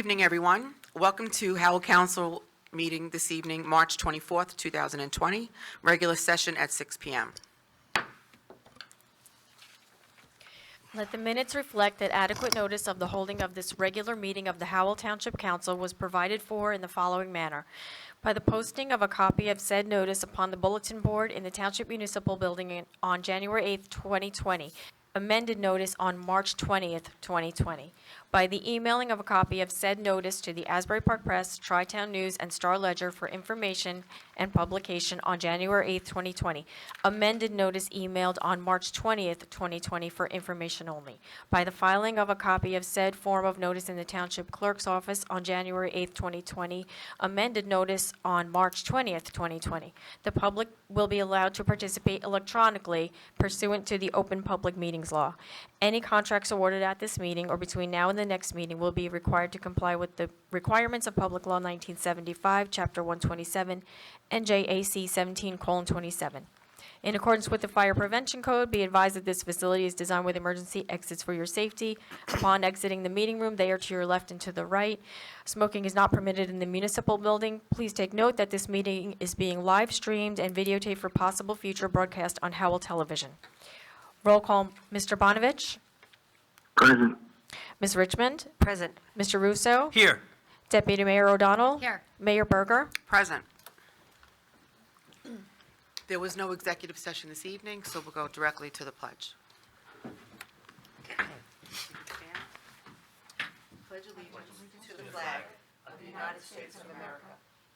evening, everyone. Welcome to Howell Council meeting this evening, March 24th, 2020, regular session at 6 p.m. Let the minutes reflect that adequate notice of the holding of this regular meeting of the Howell Township Council was provided for in the following manner. By the posting of a copy of said notice upon the bulletin board in the Township Municipal Building on January 8th, 2020. Amended notice on March 20th, 2020. By the emailing of a copy of said notice to the Asbury Park Press, Tri-Town News, and Star Ledger for information and publication on January 8th, 2020. Amended notice emailed on March 20th, 2020 for information only. By the filing of a copy of said form of notice in the Township Clerk's office on January 8th, 2020. Amended notice on March 20th, 2020. The public will be allowed to participate electronically pursuant to the Open Public Meetings Law. Any contracts awarded at this meeting or between now and the next meeting will be required to comply with the requirements of Public Law 1975, Chapter 127, NJAC 17:27. In accordance with the Fire Prevention Code, be advised that this facility is designed with emergency exits for your safety. Upon exiting the meeting room, they are to your left and to the right. Smoking is not permitted in the municipal building. Please take note that this meeting is being live streamed and videotaped for possible future broadcast on Howell Television. Roll call, Mr. Bonovich? Present. Ms. Richmond? Present. Mr. Russo? Here. Deputy Mayor O'Donnell? Here. Mayor Berger? Present. There was no executive session this evening, so we'll go directly to the pledge. Pledge allegiance to the flag of the United States of America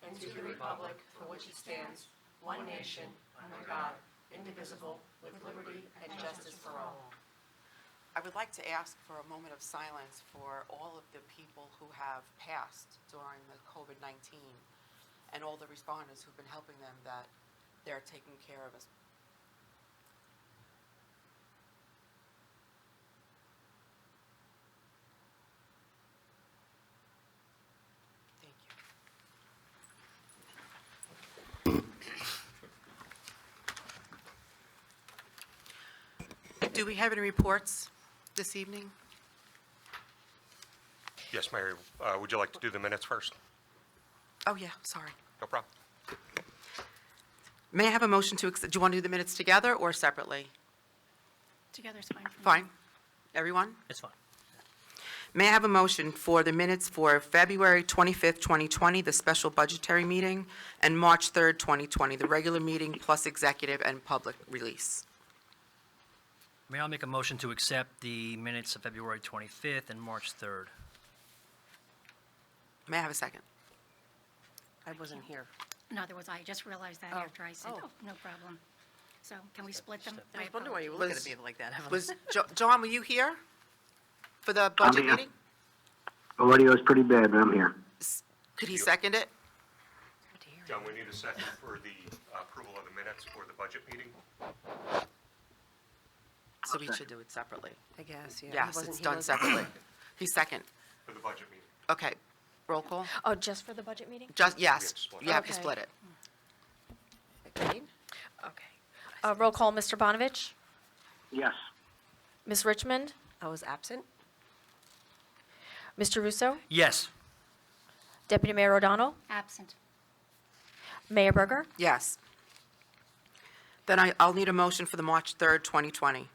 and to the republic for which it stands, one nation, under God, indivisible, with liberty and justice for all. I would like to ask for a moment of silence for all of the people who have passed during the COVID-19 and all the responders who've been helping them, that they're taking care of us. Thank you. Do we have any reports this evening? Yes, Mary. Would you like to do the minutes first? Oh, yeah, sorry. No problem. May I have a motion to accept? Do you want to do the minutes together or separately? Together's fine for me. Fine. Everyone? It's fine. May I have a motion for the minutes for February 25th, 2020, the special budgetary meeting, and March 3rd, 2020, the regular meeting plus executive and public release? May I make a motion to accept the minutes of February 25th and March 3rd? May I have a second? I wasn't here. Neither was I. I just realized that after I said, oh, no problem. So can we split them? I was wondering why you were looking at me like that. Was John, were you here for the budget here. meeting? The audio is pretty bad, but I'm here. Could he second it? John, we need a second for the approval of the minutes for the budget meeting. So we should do it separately. I guess, yeah. Yes, it's done separately. He's second. For the budget meeting. Okay. Roll call? Oh, just for the budget meeting? Just, yes, split it. you have to Okay. split it. Agreed? Okay. Roll call, Mr. Bonovich? Yes. Ms. Richmond? I was absent. Mr. Russo? Yes. Deputy Mayor O'Donnell? Absent. Mayor Berger? Yes. Then I'll need a motion for the March 3rd, 2020,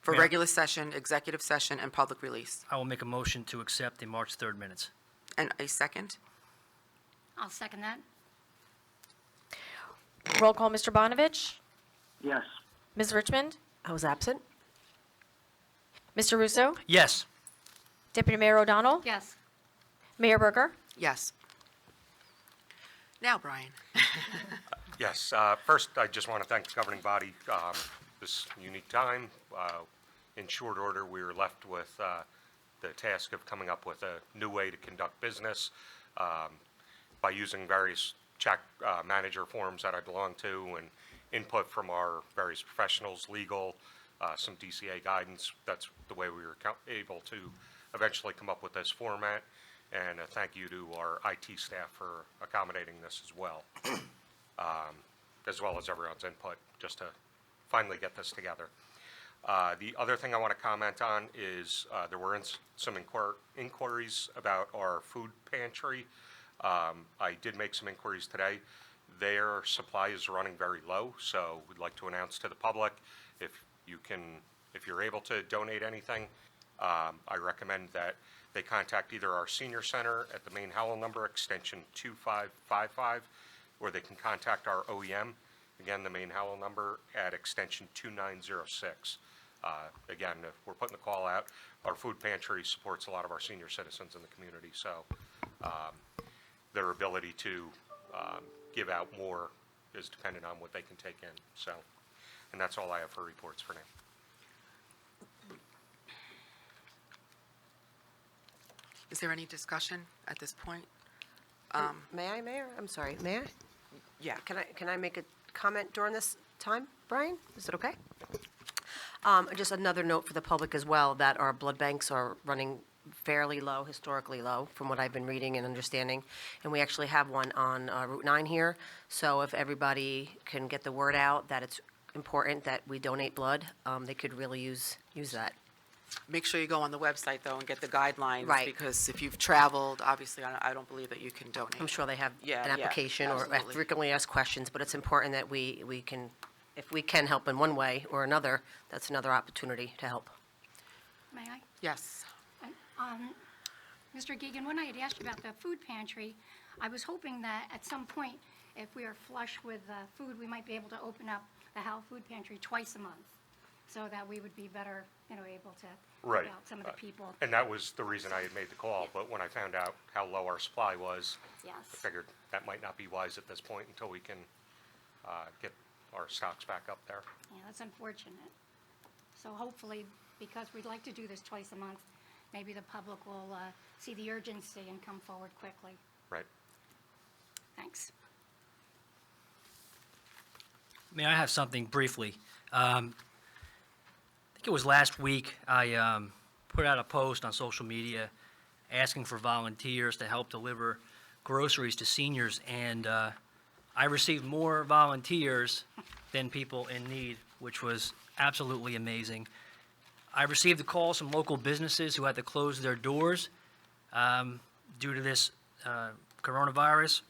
for Mayor. regular session, executive session, and public release. I will make a motion to accept the March 3rd minutes. And a second? I'll second that. Roll call, Mr. Bonovich? Yes. Ms. Richmond? I was absent. Mr. Russo? Yes. Deputy Mayor O'Donnell? Yes. Mayor Berger? Yes. Now, Brian. Yes. First, I just want to thank the governing body. This unique time, in short order, we were left with the task of coming up with a new way to conduct business by using various check manager forms that I belong to and input from our various professionals, legal, some DCA guidance. That's the way we were able to eventually come up with this format. And a thank you to our IT staff for accommodating this as well as everyone's input, just to finally get this together. The other thing I want to comment on is there were some inquiries about our food pantry. I did make some inquiries today. Their supply is running very low, so we'd like to announce to the public, if you're able to donate anything, I recommend that they contact either our senior center at the main Howell number, extension 2555, or they can contact our OEM, again, the main Howell number at extension 2906. Again, if we're putting the call out, our food pantry supports a lot of our senior citizens in the community, so their ability to give out more is dependent on what they can take in. So, and that's all I have for reports for now. Is there any discussion at this point? May I, Mayor? I'm sorry, may I? Yeah. Can I make a comment during this time, Brian? Is it okay? Just another note for the public as well, that our blood banks are running fairly low, historically low, from what I've been reading and understanding. And we actually have one on Route 9 here. So if everybody can get the word out that it's important that we donate blood, they could really use that. Make sure you go on the website, though, and get the guidelines. Right. Because if you've traveled, obviously, I don't believe that you can donate. I'm sure they have Yeah, an yeah, application or absolutely. frequently asked questions, but it's important that we can, if we can help in one way or another, that's another opportunity to help. May I? Yes. Mr. Geegan, when I had asked you about the food pantry, I was hoping that at some point, if we are flush with food, we might be able to open up the Howell Food Pantry twice a month, so that we would be better, able to Right. help out some of the people. And that was the reason I had made the call, but when I found out how low our supply was, I Yes. figured that might not be wise at this point until we can get our stocks back up there. Yeah, that's unfortunate. So hopefully, because we'd like to do this twice a month, maybe the public will see the urgency and come forward quickly. Right. Thanks. May I have something briefly? I think it was last week, I put out a post on social media asking for volunteers to help deliver groceries to seniors, and I received more volunteers than people in need, which was absolutely amazing. I received a call from local businesses who had to close their doors due to this coronavirus,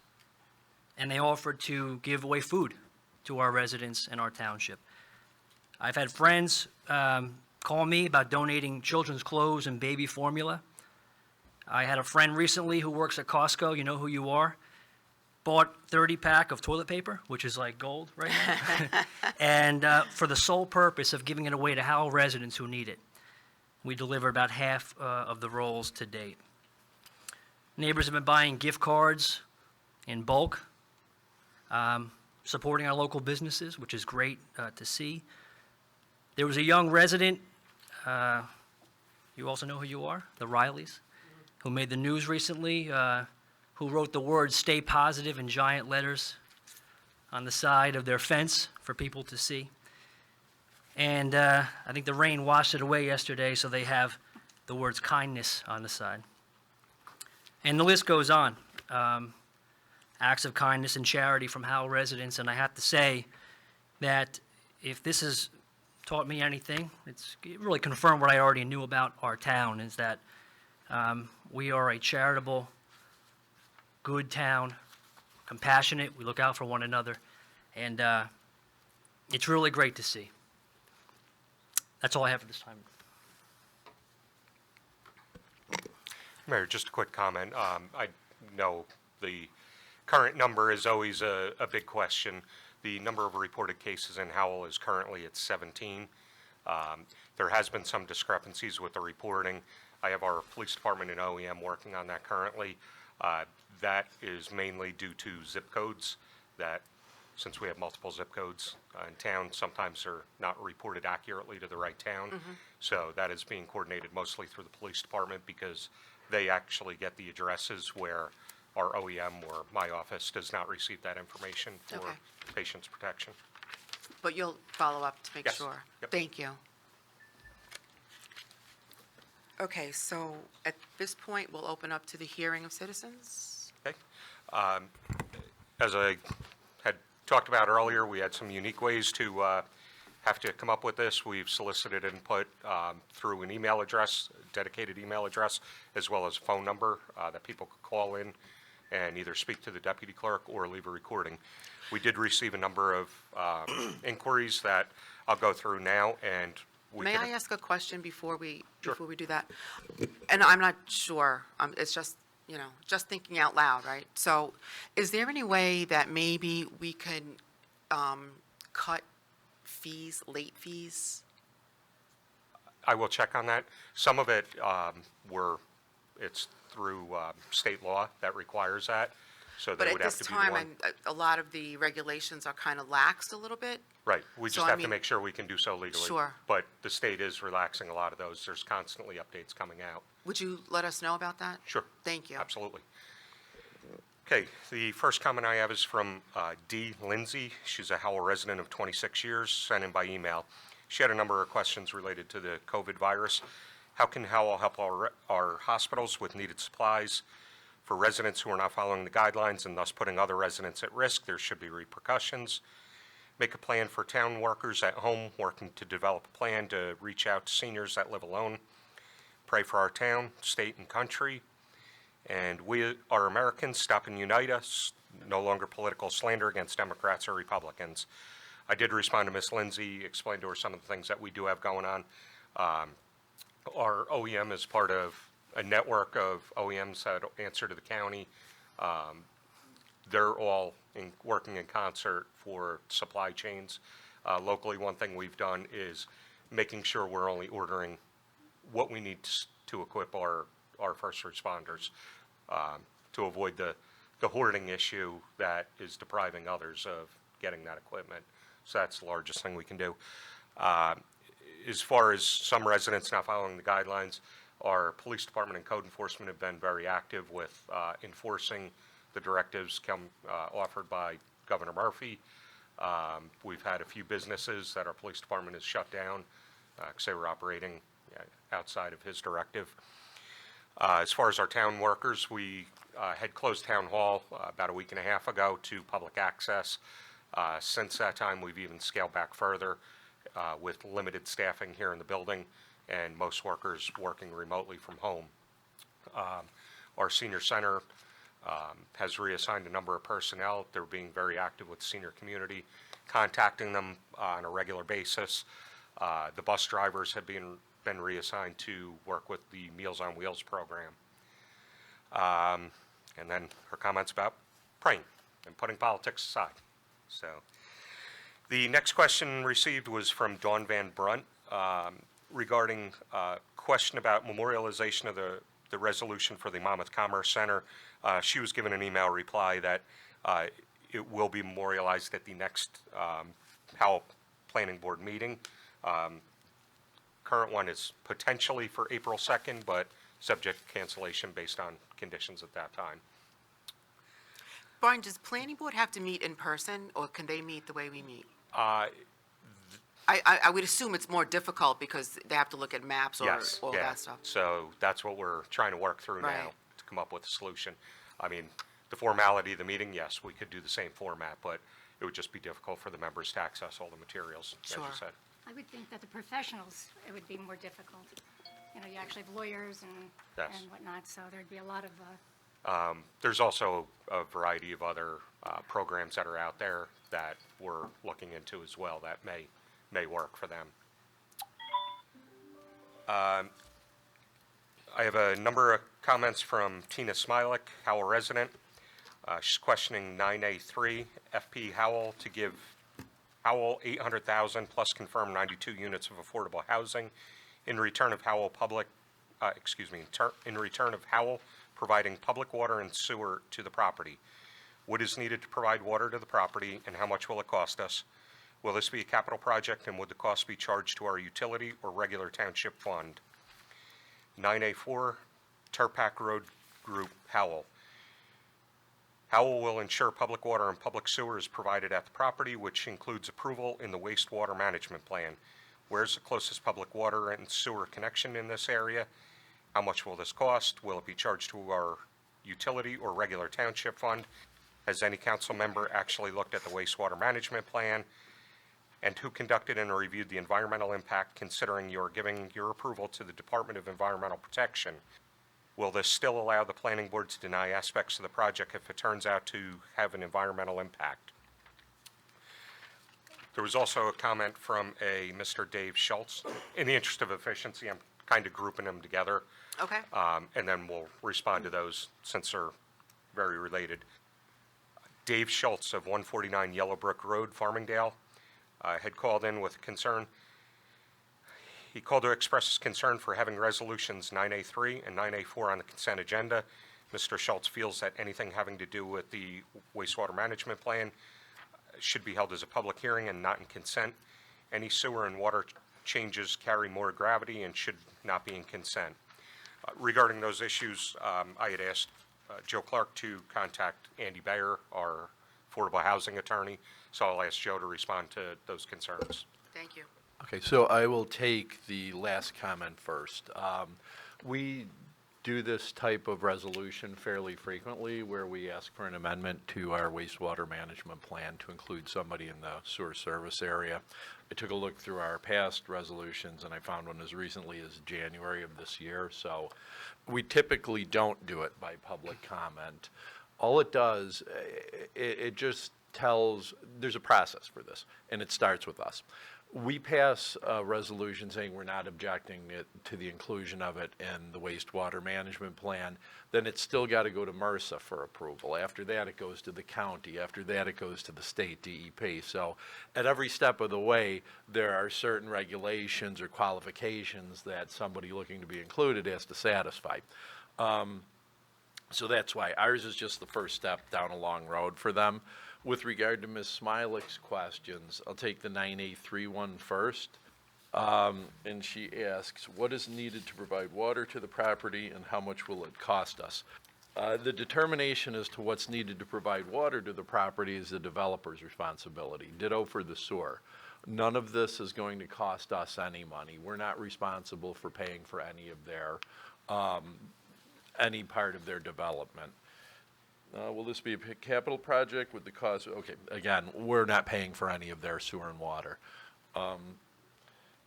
and they offered to give away food to our residents in our township. I've had friends call me about donating children's clothes and baby formula. I had a friend recently who works at Costco, you know who you are, bought 30-pack of toilet paper, which is like gold right now, and for the sole purpose of giving it away to Howell residents who need it. We delivered about half of the rolls to date. Neighbors have been buying gift cards in bulk, supporting our local businesses, which is great to see. There was a young resident, you also know who you are, the Rileys, who made the news recently, who wrote the words "stay positive" in giant letters on the side of their fence for people to see. And I think the rain washed it away yesterday, so they have the words "kindness" on the side. And the list goes on. Acts of kindness and charity from Howell residents, and I have to say that if this has taught me anything, it really confirmed what I already knew about our town, is that we are a charitable, good town, compassionate, we look out for one another, and it's really great to see. That's all I have for this time. Mayor, just a quick comment. I know the current number is always a big question. The number of reported cases in Howell is currently at 17. There has been some discrepancies with the reporting. I have our police department and OEM working on that currently. That is mainly due to zip codes that, since we have multiple zip codes in town, sometimes they're not reported accurately to the right town. So that is being coordinated mostly through the police department because they actually get the addresses where our OEM or my office does not receive that information for Okay. patients' protection. But you'll follow up to make Yes. sure? Yep. Thank you. Okay, so at this point, we'll open up to the hearing of citizens. Okay. As I had talked about earlier, we had some unique ways to have to come up with this. We've solicited input through an email address, dedicated email address, as well as a phone number that people could call in and either speak to the deputy clerk or leave a recording. We did receive a number of inquiries that I'll go through now, and we May could- I ask a question before we, Sure. before we do that? And I'm not sure, it's just, just thinking out loud, right? So is there any way that maybe we could cut fees, late fees? I will check on that. Some of it, it's through state law that requires that, so But they at would have this to be the time, one. a lot of the regulations are kind of laxed a little bit. Right, we So, just I have to mean- make sure we can do so legally. Sure. But the state is relaxing a lot of those. There's constantly updates coming out. Would you let us know about that? Sure. Thank you. Absolutely. Okay, the first comment I have is from Dee Lindsay. She's a Howell resident of 26 years, sent in by email. She had a number of questions related to the COVID virus. How can Howell help our hospitals with needed supplies? For residents who are not following the guidelines and thus putting other residents at risk, there should be repercussions. Make a plan for town workers at home working to develop a plan to reach out to seniors that live alone. Pray for our town, state, and country. And we are Americans, stop and unite us. No longer political slander against Democrats or Republicans. I did respond to Ms. Lindsay, explain to her some of the things that we do have going on. Our OEM is part of a network of OEMs that answer to the county. They're all working in concert for supply chains. Locally, one thing we've done is making sure we're only ordering what we need to equip our first responders, to avoid the hoarding issue that is depriving others of getting that equipment. So that's the largest thing we can do. As far as some residents not following the guidelines, our police department and code enforcement have been very active with enforcing the directives offered by Governor Murphy. We've had a few businesses that our police department has shut down because they were operating outside of his directive. As far as our town workers, we had closed town hall about a week and a half ago to public access. Since that time, we've even scaled back further with limited staffing here in the building and most workers working remotely from home. Our senior center has reassigned a number of personnel. They're being very active with the senior community, contacting them on a regular basis. The bus drivers have been reassigned to work with the Meals on Wheels program. And then her comments about praying and putting politics aside. So the next question received was from Dawn Van Brunt regarding a question about memorialization of the resolution for the Monmouth Commerce Center. She was given an email reply that it will be memorialized at the next Howell Planning Board meeting. Current one is potentially for April 2nd, but subject to cancellation based on conditions at that time. Brian, does planning board have to meet in person, or can they meet the way we meet? I would assume it's more difficult because they have to look at maps or Yes, all yeah. that stuff. So that's what we're trying to work through now Right. to come up with a solution. I mean, the formality of the meeting, yes, we could do the same format, but it would just be difficult for the members to access all the materials, as you Sure. said. I would think that the professionals, it would be more difficult. You actually have lawyers Yes. and whatnot, so there'd be a lot of, There's also a variety of other programs that are out there that we're looking into as well that may work for them. I have a number of comments from Tina Smilek, Howell resident. She's questioning 9A3, FP Howell to give Howell 800,000 plus confirm 92 units of affordable housing in return of Howell in return of Howell providing public water and sewer to the property. What is needed to provide water to the property, and how much will it cost us? Will this be a capital project, and would the cost be charged to our utility or regular township fund? 9A4, Turpac Road Group, Howell. Howell will ensure public water and public sewer is provided at the property, which includes approval in the wastewater management plan. Where's the closest public water and sewer connection in this area? How much will this cost? Will it be charged to our utility or regular township fund? Has any council member actually looked at the wastewater management plan? and who conducted and reviewed the environmental impact, considering you're giving your approval to the Department of Environmental Protection? Will this still allow the planning board to deny aspects of the project if it turns out to have an environmental impact? There was also a comment from a Mr. Dave Schultz. In the interest of efficiency, I'm kind of grouping them together, Okay. and then we'll respond to those since they're very related. Dave Schultz of 149 Yellowbrook Road, Farmingdale, had called in with a concern. He called to express his concern for having resolutions 9A3 and 9A4 on the consent agenda. Mr. Schultz feels that anything having to do with the wastewater management plan should be held as a public hearing and not in consent. Any sewer and water changes carry more gravity and should not be in consent. Regarding those issues, I had asked Joe Clark to contact Andy Bayer, our affordable housing attorney, so I'll ask Joe to respond to those concerns. Thank you. Okay, so I will take the last comment first. We do this type of resolution fairly frequently where we ask for an amendment to our wastewater management plan to include somebody in the sewer service area. I took a look through our past resolutions and I found one as recently as January of this year. So we typically don't do it by public comment. All it does, it just tells, there's a process for this, and it starts with us. We pass a resolution saying we're not objecting to the inclusion of it in the wastewater management plan, then it's still got to go to MRSA for approval. After that, it goes to the county. After that, it goes to the state DEP. So at every step of the way, there are certain regulations or qualifications that somebody looking to be included has to satisfy. So that's why ours is just the first step down a long road for them. With regard to Ms. Smilek's questions, I'll take the 9A3 one first. And she asks, what is needed to provide water to the property and how much will it cost us? The determination as to what's needed to provide water to the property is the developer's responsibility. Ditto for the sewer. None of this is going to cost us any money. We're not responsible for paying for any of their, any part of their development. Will this be a capital project with the cost? Okay, again, we're not paying for any of their sewer and water.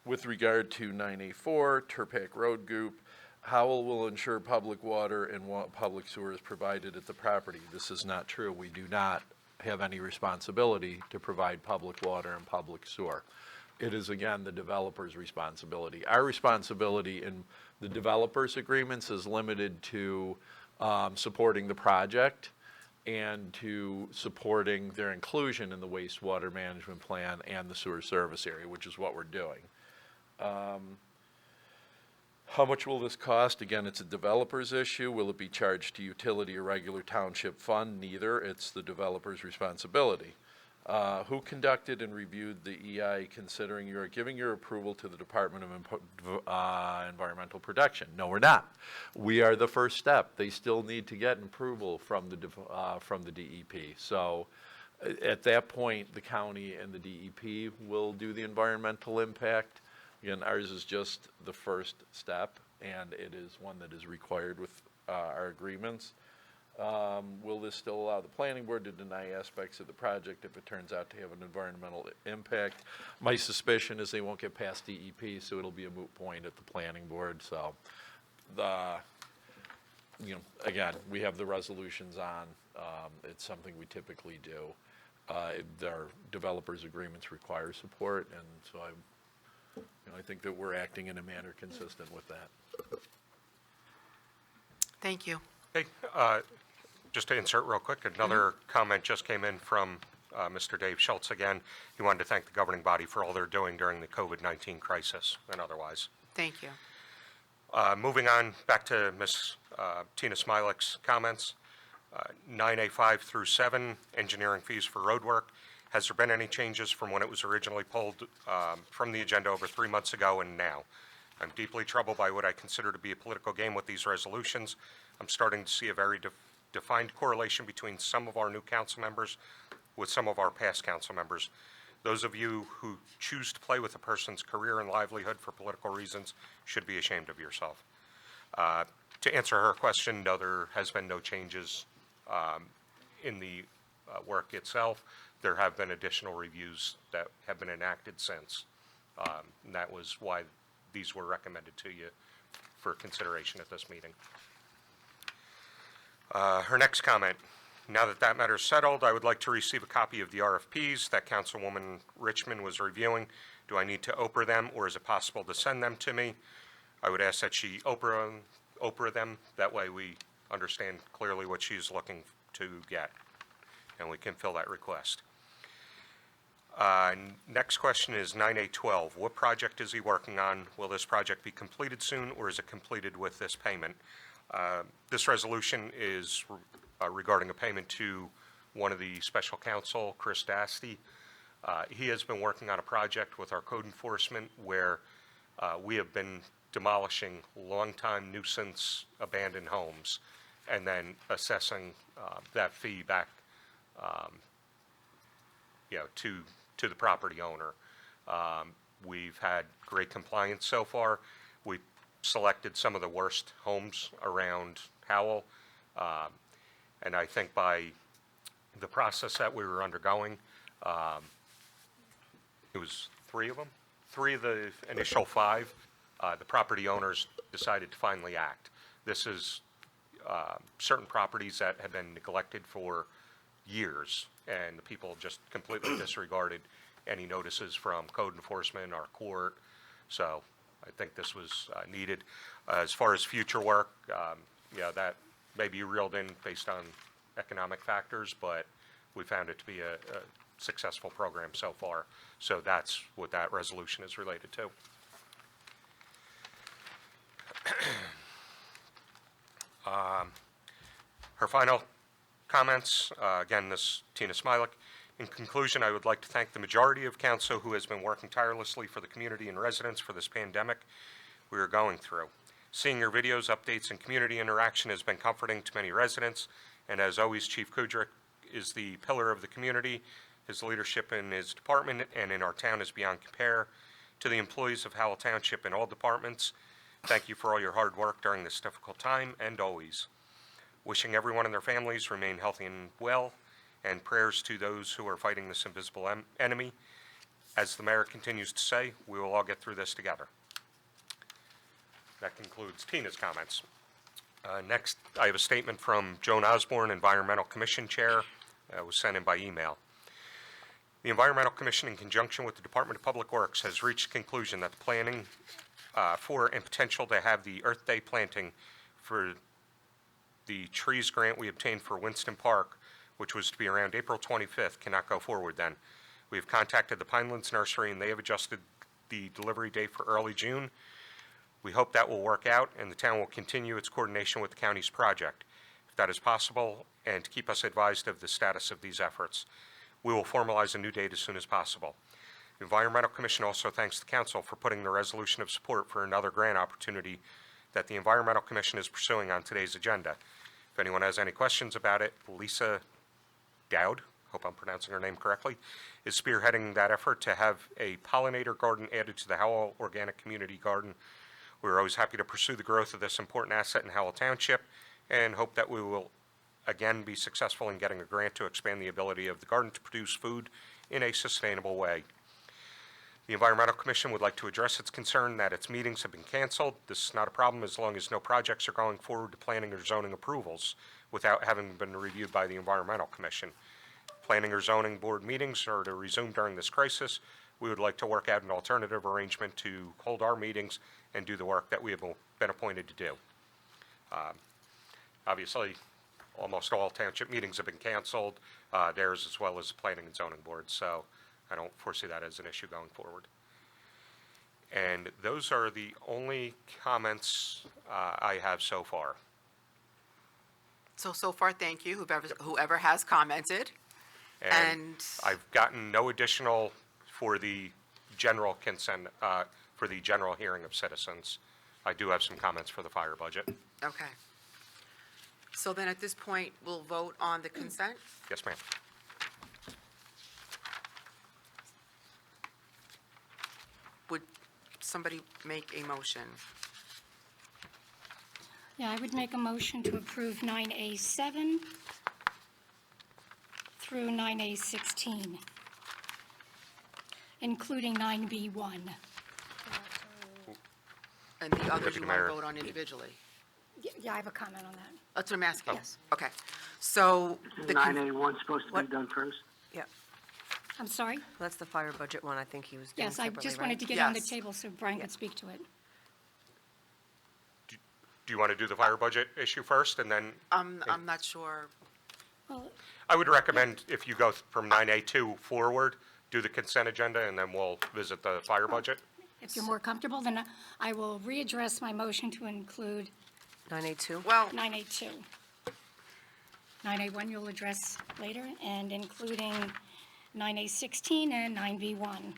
With regard to 9A4, Turpac Road Group, Howell will ensure public water and public sewer is provided at the property. This is not true. We do not have any responsibility to provide public water and public sewer. It is, again, the developer's responsibility. Our responsibility in the developer's agreements is limited to supporting the project and to supporting their inclusion in the wastewater management plan and the sewer service area, which is what we're doing. How much will this cost? Again, it's a developer's issue. Will it be charged to utility or regular township fund? Neither. It's the developer's responsibility. Who conducted and reviewed the EI considering you are giving your approval to the Department of Environmental Protection? No, we're not. We are the first step. They still need to get approval from the DEP. So at that point, the county and the DEP will do the environmental impact. Again, ours is just the first step, and it is one that is required with our agreements. Will this still allow the planning board to deny aspects of the project if it turns out to have an environmental impact? My suspicion is they won't get past DEP, so it'll be a moot point at the planning board. So, again, we have the resolutions on. It's something we typically do. Our developers' agreements require support, and so I think that we're acting in a manner consistent with that. Thank you. Hey, just to insert real quick, another comment just came in from Mr. Dave Schultz again. He wanted to thank the governing body for all they're doing during the COVID-19 crisis and otherwise. Thank you. Moving on back to Ms. Tina Smilek's comments. 9A5 through 7, engineering fees for road work. Has there been any changes from when it was originally pulled from the agenda over 3 months ago and now? I'm deeply troubled by what I consider to be a political game with these resolutions. I'm starting to see a very defined correlation between some of our new council members with some of our past council members. Those of you who choose to play with a person's career and livelihood for political reasons should be ashamed of yourself. To answer her question, no, there has been no changes in the work itself. There have been additional reviews that have been enacted since. And that was why these were recommended to you for consideration at this meeting. Her next comment, now that that matter is settled, I would like to receive a copy of the RFPs that Councilwoman Richmond was reviewing. Do I need to Oprah them, or is it possible to send them to me? I would ask that she Oprah them. That way we understand clearly what she's looking to get, and we can fill that request. Next question is 9A12. What project is he working on? Will this project be completed soon, or is it completed with this payment? This resolution is regarding a payment to one of the special counsel, Chris Dasty. He has been working on a project with our code enforcement where we have been demolishing long-time nuisance abandoned homes and then assessing that fee back to the property owner. We've had great compliance so far. We selected some of the worst homes around Howell. And I think by the process that we were undergoing, it was 3 of them, 3 of the initial 5, the property owners decided to finally act. This is certain properties that have been neglected for years, and the people just completely disregarded any notices from code enforcement or court. So I think this was needed. As far as future work, that may be reeled in based on economic factors, but we found it to be a successful program so far. So that's what that resolution is related to. Her final comments, again, this Tina Smilek. In conclusion, I would like to thank the majority of council who has been working tirelessly for the community and residents for this pandemic we are going through. Seeing your videos, updates, and community interaction has been comforting to many residents, and as always, Chief Kudrick is the pillar of the community. His leadership in his department and in our town is beyond compare. To the employees of Howell Township and all departments, thank you for all your hard work during this difficult time, and always. Wishing everyone and their families remain healthy and well, and prayers to those who are fighting this invisible enemy. As the mayor continues to say, we will all get through this together. That concludes Tina's comments. Next, I have a statement from Joan Osborne, Environmental Commission Chair. It was sent in by email. The Environmental Commission, in conjunction with the Department of Public Works, has reached the conclusion that the planning for and potential to have the Earth Day planting for the trees grant we obtained for Winston Park, which was to be around April 25th, cannot go forward then. We have contacted the Pinelands Nursery, and they have adjusted the delivery date for early June. We hope that will work out, and the town will continue its coordination with the county's project, if that is possible, and to keep us advised of the status of these efforts. We will formalize a new date as soon as possible. The Environmental Commission also thanks the council for putting the resolution of support for another grant opportunity that the Environmental Commission is pursuing on today's agenda. If anyone has any questions about it, Lisa Dowd, hope I'm pronouncing her name correctly, is spearheading that effort to have a pollinator garden added to the Howell Organic Community Garden. We're always happy to pursue the growth of this important asset in Howell Township and hope that we will again be successful in getting a grant to expand the ability of the garden to produce food in a sustainable way. The Environmental Commission would like to address its concern that its meetings have been canceled. This is not a problem as long as no projects are going forward to planning or zoning approvals without having been reviewed by the Environmental Commission. Planning or zoning board meetings are to resume during this crisis. We would like to work out an alternative arrangement to hold our meetings and do the work that we have been appointed to do. Obviously, almost all township meetings have been canceled, theirs as well as planning and zoning boards, so I don't foresee that as an issue going forward. And those are the only comments I have so far. So far, thank you, whoever has commented. And I've gotten no additional for the general consent, for the general hearing of citizens. I do have some comments for the fire budget. okay. So then at this point, we'll vote on the consent? Yes, ma'am. Would somebody make a motion? Yeah, I would make a motion to approve 9A7 through 9A16, including 9B1. And the others Deputy you want Mayor. to vote on individually? Yeah, I have a comment on that. That's what I'm asking. Yes. Okay. So the, Nine A one supposed to What? be done first? Yeah, I'm sorry? that's the fire budget one I think he was doing Yes, I separately, just right? wanted to get it on the Yes. table so Brian could speak to it. Do you want to do the fire budget issue first, and then, I'm not sure. Well, I would recommend if you go from 9A2 forward, do the consent agenda, and then we'll visit the fire budget. if you're more comfortable, then I will readdress my motion to include 9A2? Well, 9A2. 9A1 you'll address later, and including 9A16 and 9B1.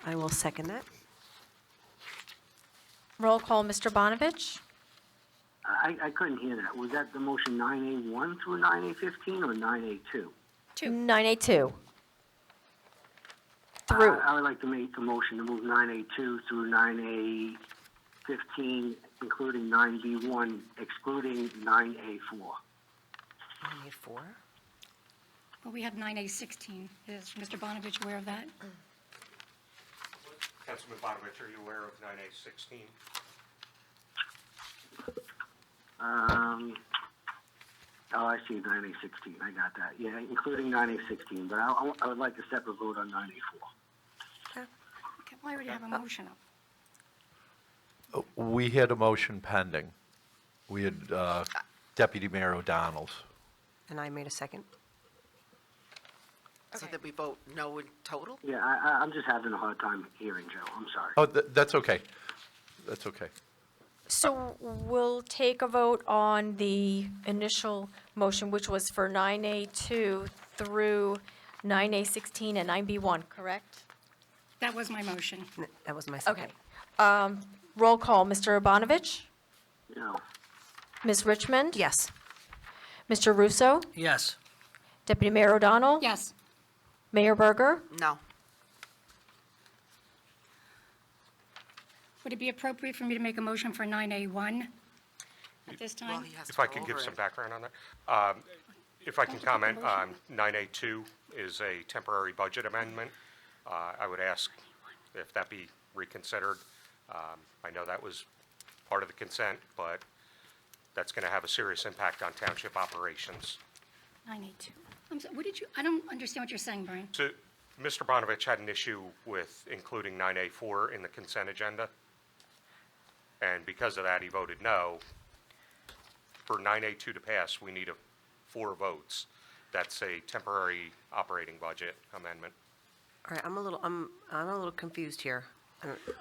I will second that. Roll call, Mr. Bonovich? I couldn't hear that. Was that the motion 9A1 through 9A15 or 9A2? 9A2. Through. I would like to make a motion to move 9A2 through 9A15, including 9B1, excluding 9A4. 9A4? Well, we have 9A16. Is Mr. Bonovich aware of that? Councilman Bonovich, are you aware of 9A16? Oh, I see 9A16. I got that. Yeah, including 9A16, but I would like a separate vote on 9A4. Okay, well, I already have a motion up. We had a motion pending. We had Deputy Mayor O'Donnell's. And I made a second. so that we vote no in total? Yeah, I'm just having a hard time hearing, Joe. I'm sorry. Oh, that's okay. That's okay. So we'll take a vote on the initial motion, which was for 9A2 through 9A16 and 9B1, correct? That was my motion. That was my second. Okay. Roll call, Mr. Bonovich? No. Ms. Richmond? Yes. Mr. Russo? Yes. Deputy Mayor O'Donnell? Yes, Mayor Berger? No. would it be appropriate for me to make a motion for 9A1 at this Well, time? he has to If I go could give over some it. background on that. If I can comment, 9A2 is a temporary budget amendment. I would ask if that be reconsidered. I know that was part of the consent, but that's going to have a serious impact on township operations. 9A2. I'm sorry, what did you, I don't understand what you're saying, Brian. So, Mr. Bonovich had an issue with including 9A4 in the consent agenda, and because of that, he voted no. For 9A2 to pass, we need 4 votes. That's a temporary operating budget amendment. All right, I'm a little confused here.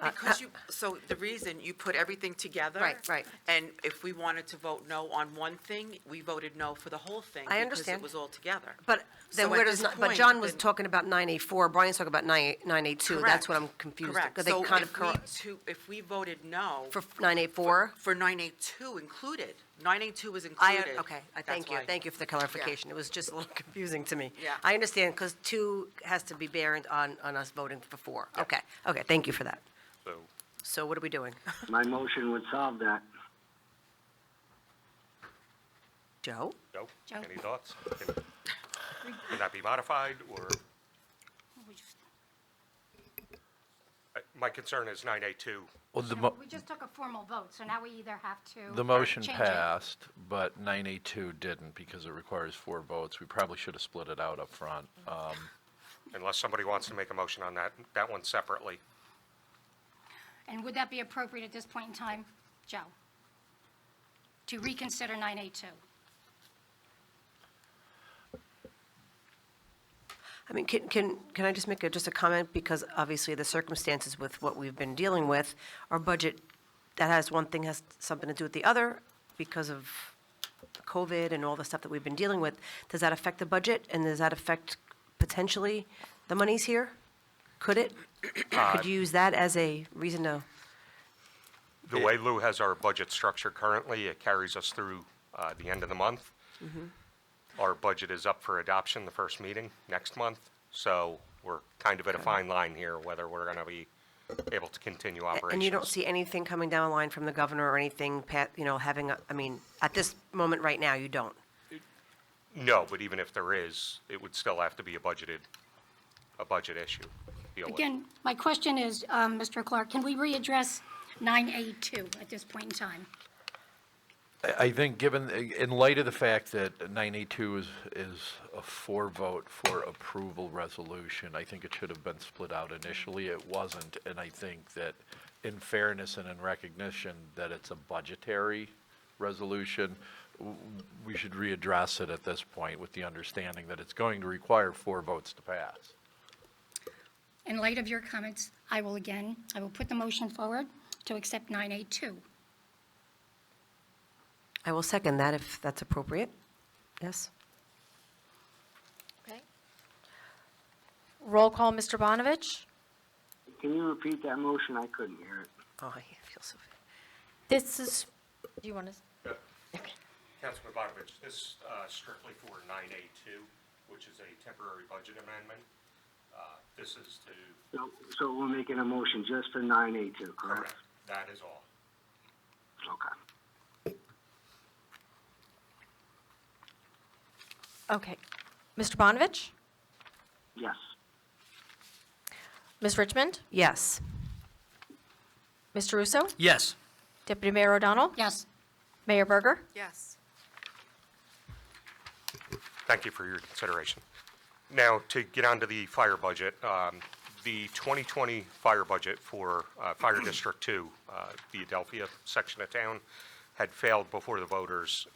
Because you, so the reason you put everything together. Right. And if we wanted to vote no on one thing, we voted no for the whole thing. I understand. Because it was all together. But then So where at does, this but point, John was then- talking about 9A4, Brian's talking about 9A2. That's what I'm confused. Correct. Because they So kind of if we voted no. for 9A4? For 9A2 included. 9A2 was I, included. okay, That's thank you. why. Thank you for the clarification. It was just a little confusing to me. Yeah. I understand, because 2 has to be bearing on us voting for 4. Okay, thank you for that. So, So what are we doing? My motion would solve that. Joe? Joe, Joe. any thoughts? Can that be modified, or? My concern is 9A2. Well, We just took a formal vote, so now we either have to. the motion change it. passed, but 9A2 didn't because it requires 4 votes. We probably should have split it out up front. Unless somebody wants to make a motion on that one separately. And would that be appropriate at this point in time, Joe? To reconsider 9A2? I mean, can I just make just a comment? Because obviously the circumstances with what we've been dealing with, our budget, that has one thing has something to do with the other because of COVID and all the stuff that we've been dealing with. Does that affect the budget, and does that affect potentially the monies here? Could it? Could you use that as a reason to? The way Lou has our budget structure currently, it carries us through the end of the month. Our budget is up for adoption the first meeting next month, so we're kind of at a fine line here, whether we're going to be able to continue operations. And you don't see anything coming down the line from the governor or anything, having, I mean, at this moment right now, you don't? No, but even if there is, it would still have to be a budget issue. to deal with. Again, my question is, Mr. Clark, can we readdress 9A2 at this point in time? I think given, in light of the fact that 982 is a 4-vote for approval resolution, I think it should have been split out initially. It wasn't, and I think that in fairness and in recognition that it's a budgetary resolution, we should readdress it at this point with the understanding that it's going to require 4 votes to pass. In light of your comments, I will put the motion forward to accept 9A2. I will second that if that's appropriate. Yes? Okay. Roll call, Mr. Bonovich? Can you repeat that motion? I couldn't hear it. Oh, I feel so. This is, do you want to? Councilman Bonovich, this strictly for 9A2, which is a temporary budget amendment. This is to... So we're making a motion just for 9A2, correct? That is all. Okay. Okay. Mr. Bonovich? Yes. Ms. Richmond? Yes. Mr. Russo? Yes. Deputy Mayor O'Donnell? Yes. Mayor Berger? Yes. Thank you for your consideration. Now, to get on to the fire budget, the 2020 fire budget for Fire District 2, the Adelphia section of town, had failed before the voters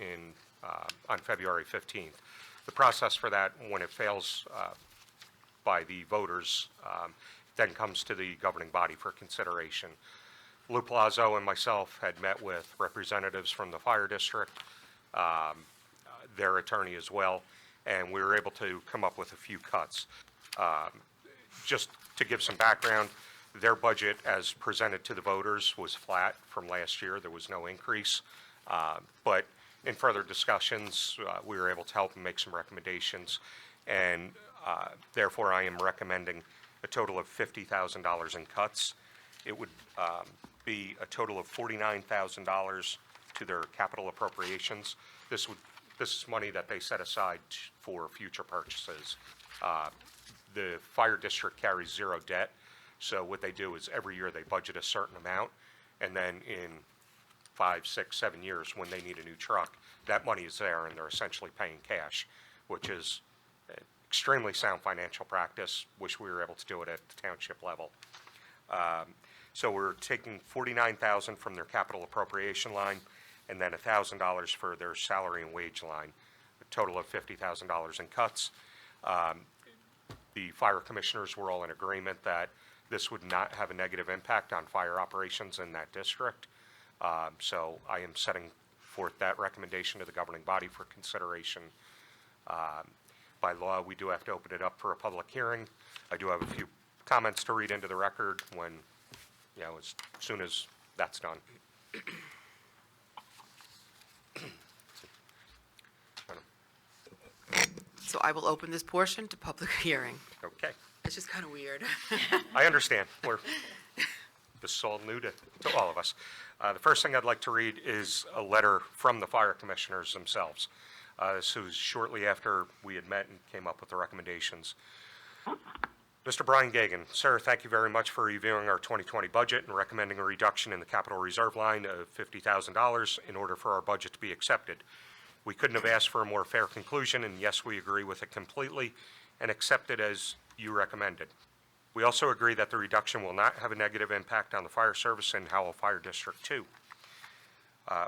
on February 15th. The process for that, when it fails by the voters, then comes to the governing body for consideration. Lou Palazzo and myself had met with representatives from the fire district, their attorney as well, and we were able to come up with a few cuts. Just to give some background, their budget as presented to the voters was flat from last year. There was no increase. But in further discussions, we were able to help and make some recommendations. And therefore, I am recommending a total of $50,000 in cuts. It would be a total of $49,000 to their capital appropriations. This is money that they set aside for future purchases. The fire district carries 0 debt, so what they do is every year they budget a certain amount, and then in 5, 6, 7 years, when they need a new truck, that money is there and they're essentially paying cash, which is extremely sound financial practice. Wish we were able to do it at the township level. So we're taking $49,000 from their capital appropriation line, and then $1,000 for their salary and wage line, a total of $50,000 in cuts. The fire commissioners were all in agreement that this would not have a negative impact on fire operations in that district. So I am setting forth that recommendation to the governing body for consideration. By law, we do have to open it up for a public hearing. I do have a few comments to read into the record when, as soon as that's done. So I will open this portion to public hearing. Okay. It's just kind of weird. I understand. This is all new to all of us. The first thing I'd like to read is a letter from the fire commissioners themselves. This was shortly after we had met and came up with the recommendations. Mr. Brian Gagan, sir, thank you very much for reviewing our 2020 budget and recommending a reduction in the capital reserve line of $50,000 in order for our budget to be accepted. We couldn't have asked for a more fair conclusion, and yes, we agree with it completely and accept it as you recommended. We also agree that the reduction will not have a negative impact on the fire service in Howell Fire District 2.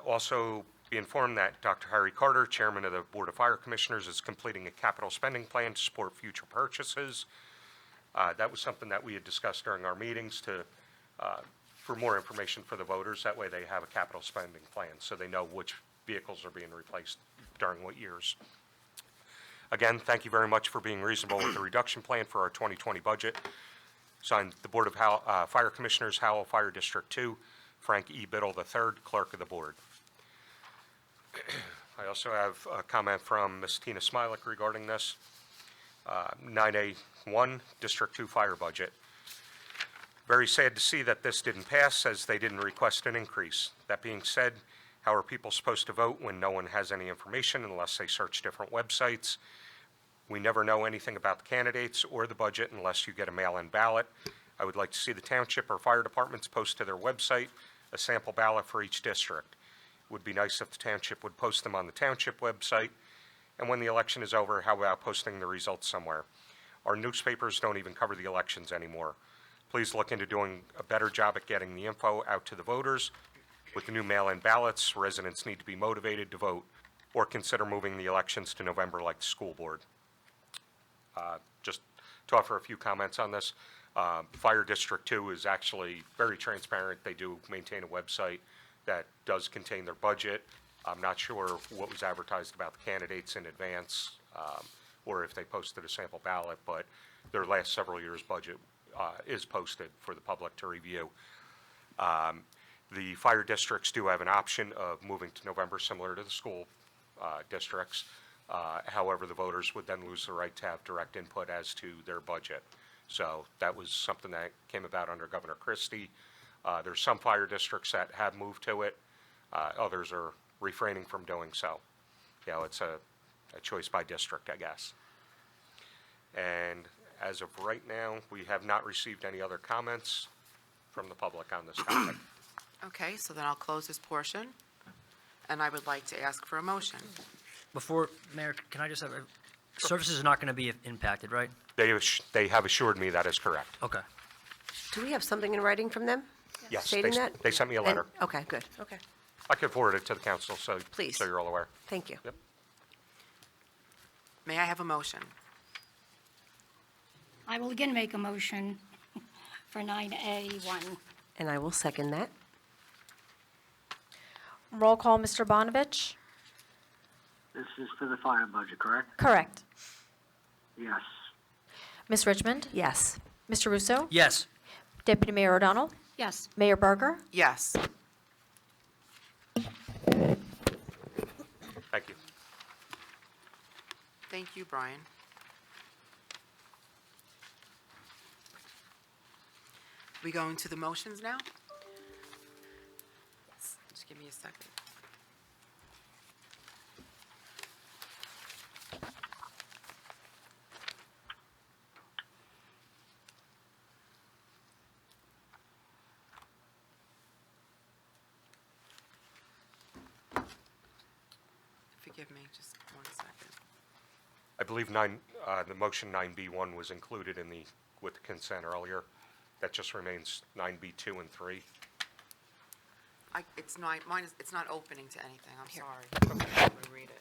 Also, be informed that Dr. Harry Carter, Chairman of the Board of Fire Commissioners, is completing a capital spending plan to support future purchases. That was something that we had discussed during our meetings for more information for the voters. That way they have a capital spending plan so they know which vehicles are being replaced during what years. Again, thank you very much for being reasonable with the reduction plan for our 2020 budget. Signed, the Board of Fire Commissioners, Howell Fire District 2, Frank E. Biddle III, Clerk of the Board. I also have a comment from Ms. Tina Smilek regarding this. 9A1, District 2 Fire Budget. Very sad to see that this didn't pass, as they didn't request an increase. That being said, How are people supposed to vote when no one has any information unless they search different websites? We never know anything about the candidates or the budget unless you get a mail-in ballot. I would like to see the township or fire departments post to their website a sample ballot for each district. It would be nice if the township would post them on the township website. And when the election is over, how about posting the results somewhere? Our newspapers don't even cover the elections anymore. Please look into doing a better job at getting the info out to the voters. With the new mail-in ballots, residents need to be motivated to vote or consider moving the elections to November like the school board. Just to offer a few comments on this, Fire District 2 is actually very transparent. They do maintain a website that does contain their budget. I'm not sure what was advertised about the candidates in advance, or if they posted a sample ballot, but their last several years' budget is posted for the public to review. The fire districts do have an option of moving to November, similar to the school districts. However, the voters would then lose the right to have direct input as to their budget. So that was something that came about under Governor Christie. There's some fire districts that have moved to it. Others are refraining from doing so. You know, it's a choice by district, I guess. And as of right now, we have not received any other comments from the public on this topic. Okay, so then I'll close this portion, and I would like to ask for a motion. Before, Mayor, can I just have, services are not going to be impacted, right? They have assured me that is correct. Okay. Do we have something in writing from them? Yes, Stating that? they sent me a letter. And- Okay, good, okay. I can forward it to the council, so. Please. So you're all aware. Thank you. Yep. May I have a motion? I will again make a motion for 9A1. And I will second that. Roll call, Mr. Bonovich? This is for the fire budget, correct? Correct. Yes. Ms. Richmond? Yes. Mr. Russo? Yes. Deputy Mayor O'Donnell? Yes. Mayor Berger? Yes. Thank you. Thank you, Brian. We going to the motions now? Just give me a second. Forgive me, just 1 second. I believe the motion 9B1 was included in with the consent earlier. That just remains 9B2 and 3. It's not, it's not opening to anything, I'm sorry. Let me read it.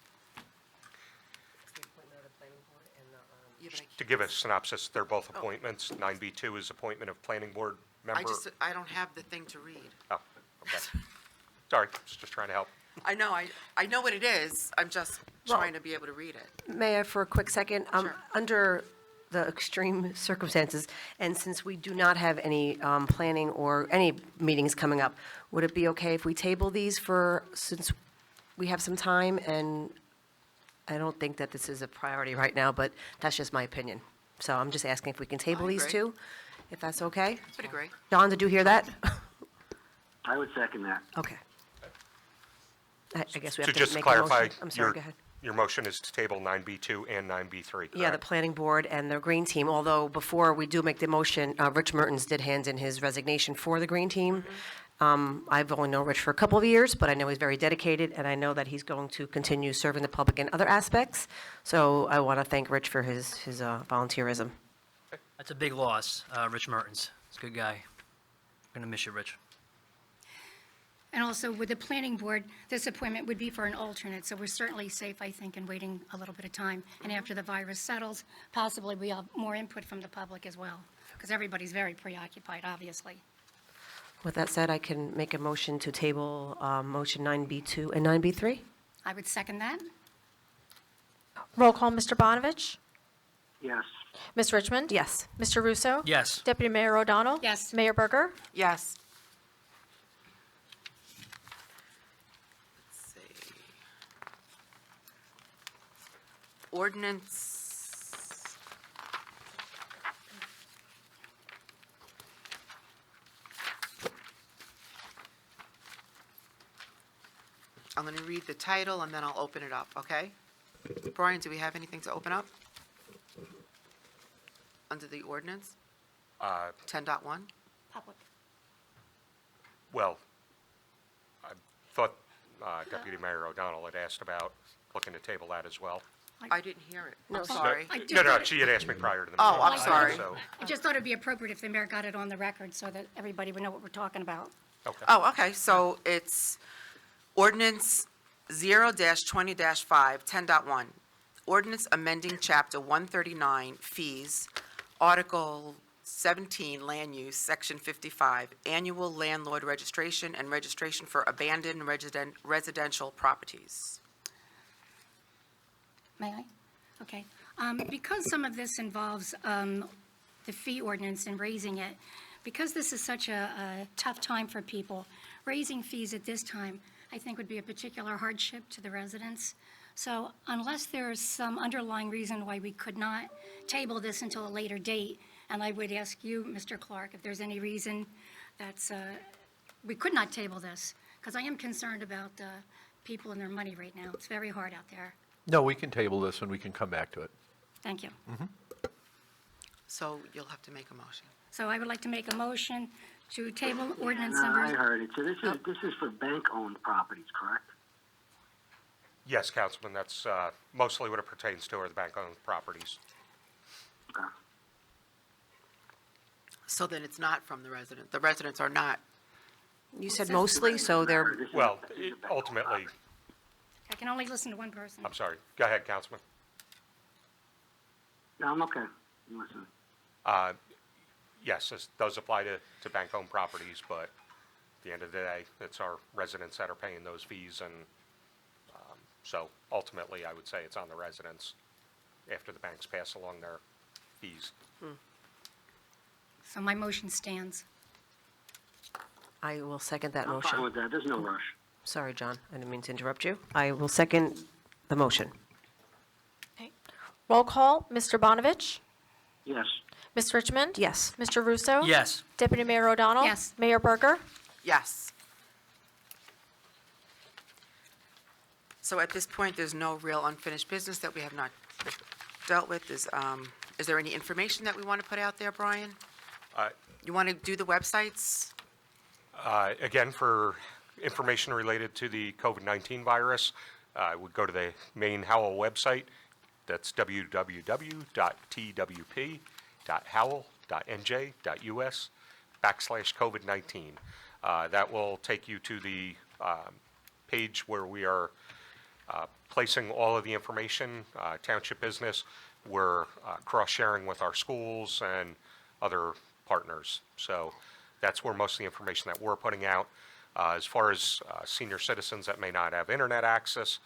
Yeah, but I To give a synopsis, they're both appointments. 9B2 is appointment of planning board member. I don't have the thing to read. Oh, okay. Sorry, just trying to help. I know what it is, I'm just trying to be able to read it. May I for a quick second? Sure. Under the extreme circumstances, and since we do not have any planning or any meetings coming up, would it be okay if we table these since we have some time? And I don't think that this is a priority right now, but that's just my opinion. So I'm just asking if we can table I these agree. two, if that's okay? Would agree. Don, did you hear that? I would second that. Okay. I guess we To have to just make a motion. clarify, I'm sorry, go ahead. your motion is to table 9B2 and 9B3, correct? Yeah, the planning board and the green team, although before we do make the motion, Rich Mertens did hand in his resignation for the green team. I've only known Rich for a couple of years, but I know he's very dedicated, and I know that he's going to continue serving the public in other aspects. So I want to thank Rich for his volunteerism. That's a big loss, Rich Mertens. He's a good guy. Going to miss you, Rich. And also with the planning board, this appointment would be for an alternate, so we're certainly safe, I think, in waiting a little bit of time. And after the virus settles, possibly we have more input from the public as well, because everybody's very preoccupied, obviously. With that said, I can make a motion to table motion 9B2 and 9B3. I would second that. Roll call, Mr. Bonovich? Yes. Ms. Richmond? Yes. Mr. Russo? Yes. Deputy Mayor O'Donnell? Yes. Mayor Berger? Yes. Let's see. Ordinance. I'm going to read the title and then I'll open it up, okay? Brian, do we have anything to open up? Under the ordinance, Uh, 10.1? Public. Well, I thought Deputy Mayor O'Donnell had asked about looking to table that as well. I didn't hear it. No, I'm sir. sorry. I just No, thought- she had asked me prior to the Oh, meeting. I'm sorry. So, I just thought it'd be appropriate if the mayor got it on the record so that everybody would know what we're talking about. okay. Oh, okay, so it's ordinance 0-20-5, 10.1. Ordinance amending Chapter 139, fees, Article 17, land use, Section 55, annual landlord registration and registration for abandoned residential properties. May I? Okay. Because some of this involves the fee ordinance and raising it, because this is such a tough time for people, raising fees at this time, I think would be a particular hardship to the residents. So unless there's some underlying reason why we could not table this until a later date, and I would ask you, Mr. Clark, if there's any reason that's, we could not table this, because I am concerned about people and their money right now. It's very hard out there. No, we can table this and we can come back to it. Thank you. So you'll have to make a motion. So I would like to make a motion to table ordinance No, I number, heard it. So this is for bank-owned properties, correct? Yes, Councilman, that's mostly what it pertains to are the bank-owned properties. Okay. So then it's not from the resident. The residents are not. You said mostly, so they're, This is- Well, this is a bank-owned ultimately, property. I can only listen to one person. I'm sorry. Go ahead, Councilman. No, I'm okay. I'm listening. Yes, this does apply to bank-owned properties, but at the end of the day, it's our residents that are paying those fees, and so ultimately, I would say it's on the residents after the banks pass along their fees. So my motion stands. I will second that I'm fine motion. with that. There's no rush. Sorry, John, I didn't mean to interrupt you. I will second the motion. Roll call, Mr. Bonovich? Yes. Ms. Richmond? Yes. Mr. Russo? Yes. Deputy Mayor O'Donnell? Yes. Mayor Berger? Yes. So at this point, there's no real unfinished business that we have not dealt with. Is there any information that we want to put out there, Brian? You want to do the websites? Again, for information related to the COVID-19 virus, would go to the main Howell website. That's www.twp.howell.nj.us/COVID-19. That will take you to the page where we are placing all of the information, township business. We're cross-sharing with our schools and other partners. So that's where most of the information that we're putting out. As far as senior citizens that may not have internet access,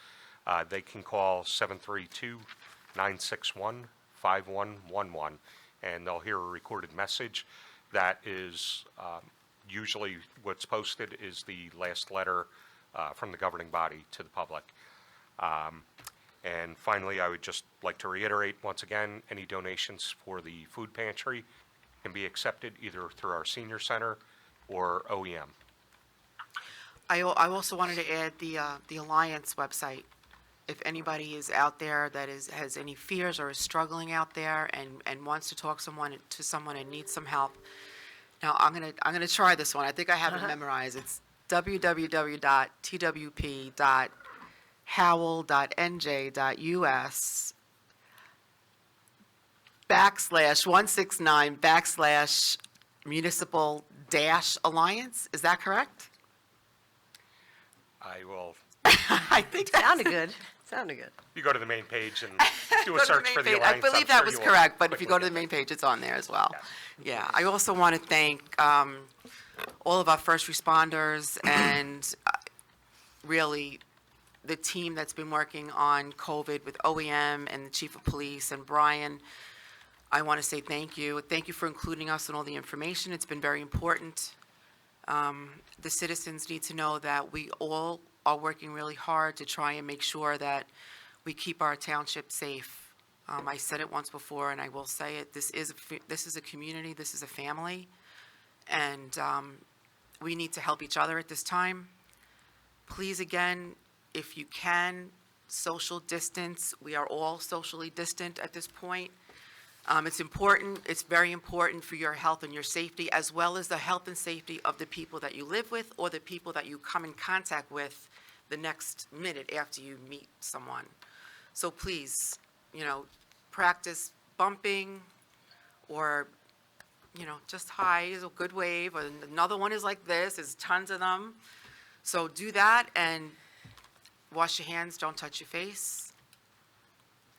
they can call 732-961-5111, and they'll hear a recorded message. That is usually what's posted is the last letter from the governing body to the public. And finally, I would just like to reiterate, once again, any donations for the food pantry can be accepted either through our senior center or OEM. I also wanted to add the Alliance website. If anybody is out there that has any fears or is struggling out there and wants to talk to someone and needs some help. Now, I'm gonna try this one. I think I have it memorized. It's www.twp.howell.nj.us /169/municipal-alliance. Is that correct? I will, I think that's. Sounded good. Sounded good. you go to the main page and do Go a to the search main for the page. Alliance. I believe I'm that sure was you will correct, but if you quickly go to the main page, it's on there as well. Yes. Yeah, I also want to thank all of our first responders and really the team that's been working on COVID with OEM and the chief of police and Brian. I want to say thank you. Thank you for including us in all the information. It's been very important. The citizens need to know that we all are working really hard to try and make sure that we keep our township safe. I said it once before, and I will say it, this is a community, this is a family, and we need to help each other at this time. Please, again, if you can, social distance. We are all socially distant at this point. It's important, it's very important for your health and your safety, as well as the health and safety of the people that you live with or the people that you come in contact with the next minute after you meet someone. So please, practice bumping or, just hi is a good wave, or another one is like this, there's tons of them. So do that and wash your hands, don't touch your face.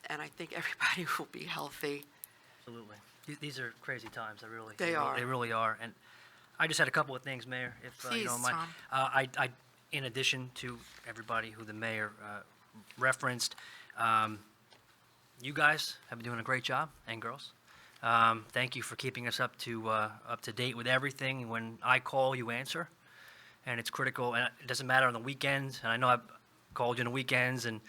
And I think everybody will be healthy. Absolutely. These are crazy times, They are. They really are. And I just had a couple of things, Mayor, if you Please, don't mind. Tom. I, in addition to everybody who the mayor referenced, you guys have been doing a great job, and girls. Thank you for keeping us up to date with everything. When I call, you answer, and it's critical. And it doesn't matter on the weekends. And I know I've called you on the weekends and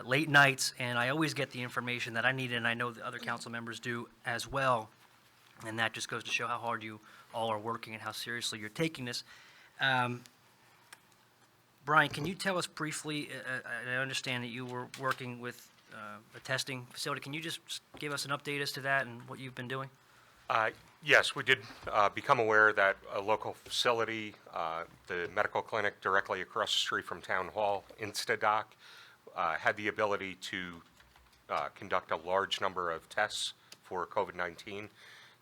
late nights, and I always get the information that I need, and I know the other council members do as well. And that just goes to show how hard you all are working and how seriously you're taking this. Brian, can you tell us briefly, I understand that you were working with a testing facility. Can you just give us an update as to that and what you've been doing? Yes, we did become aware that a local facility, the medical clinic directly across the street from Town Hall, Instadoc, had the ability to conduct a large number of tests for COVID-19.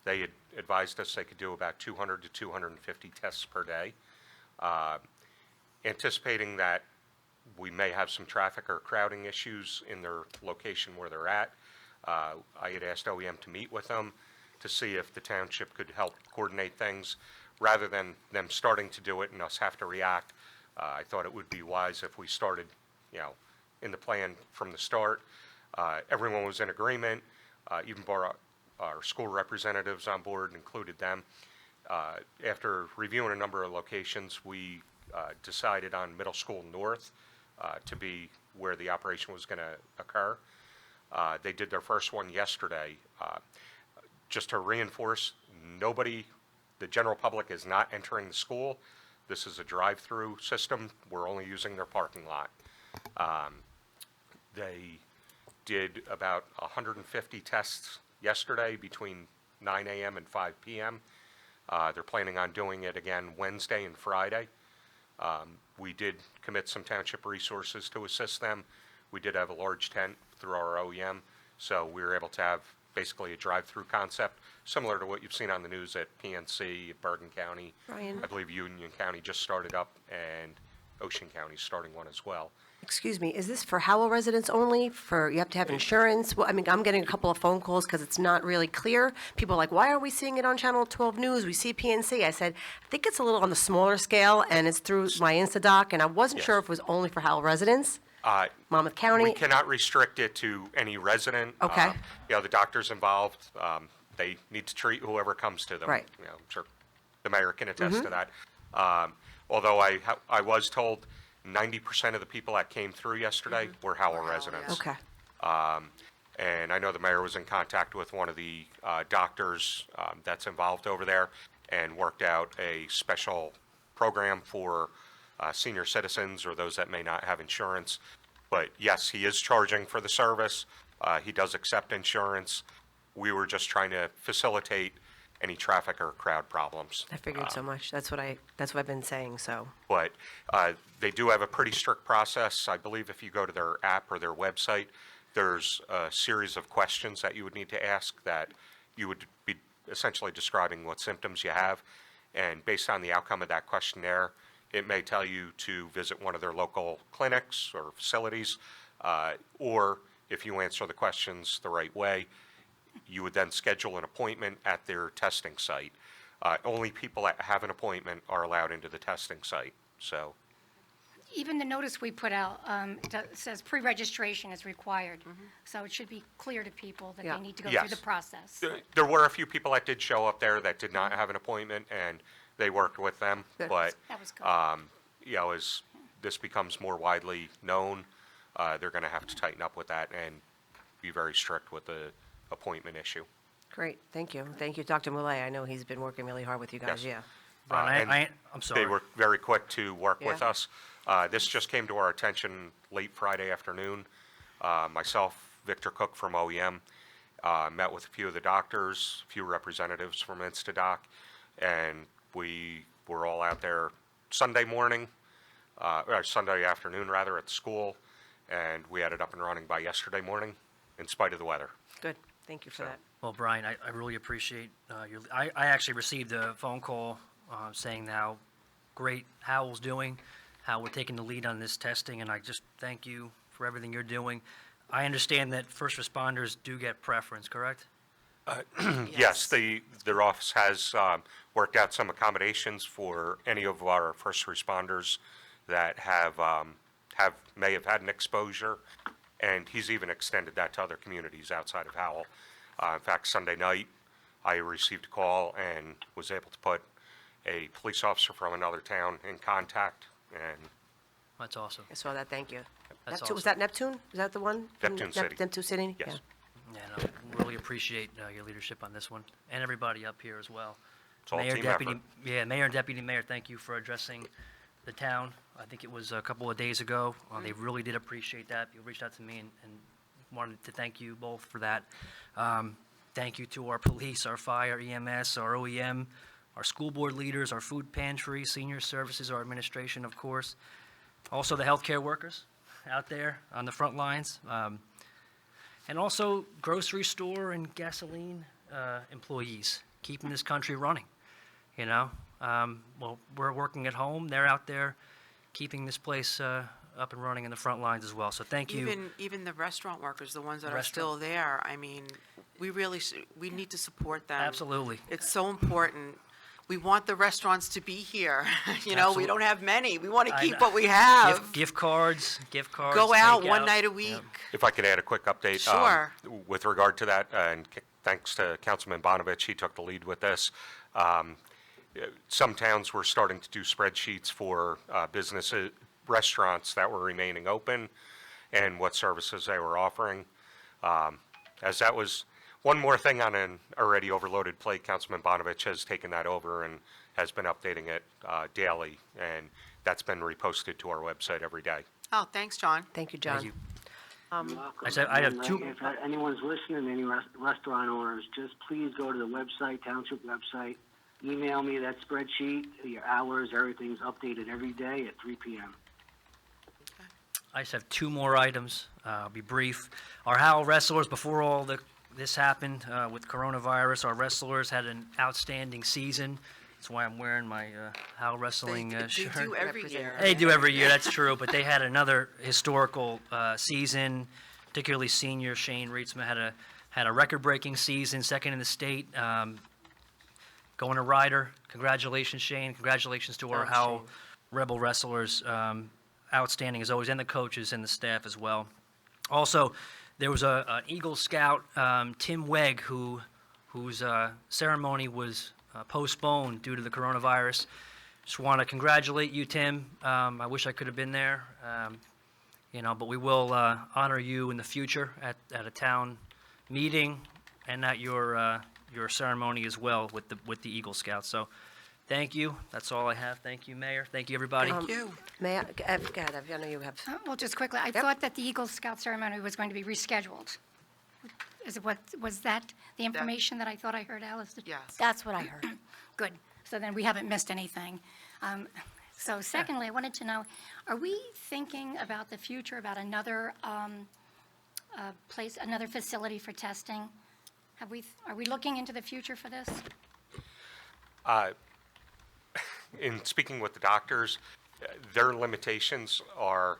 They had advised us they could do about 200 to 250 tests per day. Anticipating that we may have some traffic or crowding issues in their location where they're at, I had asked OEM to meet with them to see if the township could help coordinate things. Rather than them starting to do it and us have to react, I thought it would be wise if we started, in the plan from the start. Everyone was in agreement, even brought our school representatives on board, included them. After reviewing a number of locations, we decided on Middle School North to be where the operation was going to occur. They did their first one yesterday. Just to reinforce, the general public is not entering the school. This is a drive-through system. We're only using their parking lot. They did about 150 tests yesterday between 9 a.m. and 5 p.m. They're planning on doing it again Wednesday and Friday. We did commit some township resources to assist them. We did have a large tent through our OEM, so we were able to have basically a drive-through concept, similar to what you've seen on the news at PNC, Bergen County. Brian? I believe Union County just started up, and Ocean County's starting one as well. Excuse me, is this for Howell residents only? You have to have insurance? Well, I'm getting a couple of phone calls because it's not really clear. People are like, why are we seeing it on Channel 12 News? We see PNC. I said, I think it's a little on the smaller scale, and it's through my Instadoc, and I wasn't sure if it was only for Howell residents. Monmouth County? We cannot restrict it to any resident. Okay. The doctors involved, they need to treat whoever comes to them. Right. I'm sure the mayor can attest to that. Although I was told 90% of the people that came through yesterday were Howell residents. Okay. And I know the mayor was in contact with one of the doctors that's involved over there and worked out a special program for senior citizens or those that may not have insurance. But yes, he is charging for the service. He does accept insurance. We were just trying to facilitate any traffic or crowd problems. I figured so much. That's what I've been saying, so. But they do have a pretty strict process. I believe if you go to their app or their website, there's a series of questions that you would need to ask that you would be essentially describing what symptoms you have. And based on the outcome of that questionnaire, it may tell you to visit one of their local clinics or facilities, or if you answer the questions the right way, you would then schedule an appointment at their testing site. Only people that have an appointment are allowed into the testing site, so. Even the notice we put out, it says pre-registration is required. So it should be clear to people that Yeah. they need to go through Yes. the process. There were a few people that did show up there that did not have an appointment, and they worked with them. Good. But, That was good. as this becomes more widely known, they're going to have to tighten up with that and be very strict with the appointment issue. Great, thank you. Thank you, Dr. Mulay. I know he's been working really hard with you guys, Yes. Brian, and I'm sorry. They were very quick to work with Yeah. us. This just came to our attention late Friday afternoon. Myself, Victor Cook from OEM, met with a few of the doctors, a few representatives from Instadoc, and we were all out there Sunday morning, or Sunday afternoon rather, at the school, and we had it up and running by yesterday morning, in spite of the weather. Good, thank you for So- that. Well, Brian, I really appreciate I actually received a phone call saying how great Howell's doing, how we're taking the lead on this testing, and I just thank you for everything you're doing. I understand that first responders do get preference, correct? Yes, their office has worked out some accommodations for any of our first responders that may have had an exposure, and he's even extended that to other communities outside of Howell. In fact, Sunday night, I received a call and was able to put a police officer from another town in contact, and That's awesome. I saw that, thank you. That's Neptune, was awesome. that Neptune? Is that the one? Neptune City. Neptune City? yes. Yeah. Yeah, no, really appreciate your leadership on this one, and everybody up here as well. It's all Mayor, team Deputy, effort. yeah, Mayor and Deputy Mayor, thank you for addressing the town. I think it was a couple of days ago. They really did appreciate that. You reached out to me and wanted to thank you both for that. Thank you to our police, our fire, EMS, our OEM, our school board leaders, our food pantry, senior services, our administration, of course. Also the healthcare workers out there on the front lines. And also grocery store and gasoline employees, keeping this country running, you know? Well, we're working at home, they're out there keeping this place up and running in the front lines as well, so thank you. Even the restaurant workers, the ones that are Restaurant- still there, I mean, we need to support them. Absolutely. It's so important. We want the restaurants to be here. You know, we Absolutely. don't have many. We want to I keep know. what we have. Gift cards. Go out one takeout. night a week. If I could add a quick update. Sure. With regard to that, and thanks to Councilman Bonovich, he took the lead with this. Some towns were starting to do spreadsheets for businesses, restaurants that were remaining open and what services they were offering. As that was one more thing on an already overloaded plate, Councilman Bonovich has taken that over and has been updating it daily, and that's been reposted to our website every day. Oh, thanks, John. Thank you, John. Thank you. You're welcome. I said I have And, two- If anyone's listening, any restaurant owners, just please go to the website, township website, email me that spreadsheet, your hours, everything's updated every day at 3 p.m. I just have two more items. I'll be brief. Our Howell wrestlers, before all this happened with coronavirus, our wrestlers had an outstanding season. That's why I'm wearing my Howell wrestling They shirt. do every year. They do every year, that's true, but they had another historical season, particularly senior Shane Reitzman had a record-breaking season, second in the state, going to Ryder. Congratulations, Shane. Congratulations to our Oh, Howell Shane. Rebel wrestlers. Outstanding as always, and the coaches and the staff as well. Also, there was an Eagle Scout, Tim Wegg, whose ceremony was postponed due to the coronavirus. Just want to congratulate you, Tim. I wish I could have been there, but we will honor you in the future at a town meeting and at your ceremony as well with the Eagle Scouts. So, thank you. That's all I have. Thank you, Mayor. Thank you, everybody. Thank you. May I, go ahead, I know you have, Well, just quickly, I thought that the Eagle Scout ceremony was going to be rescheduled. Was that the information that I thought I heard, Alice? Yes. That's what I heard. Good. So then we haven't missed anything. So secondly, I wanted to know, are we thinking about the future, about another place, another facility for testing? Are we looking into the future for this? In speaking with the doctors, their limitations are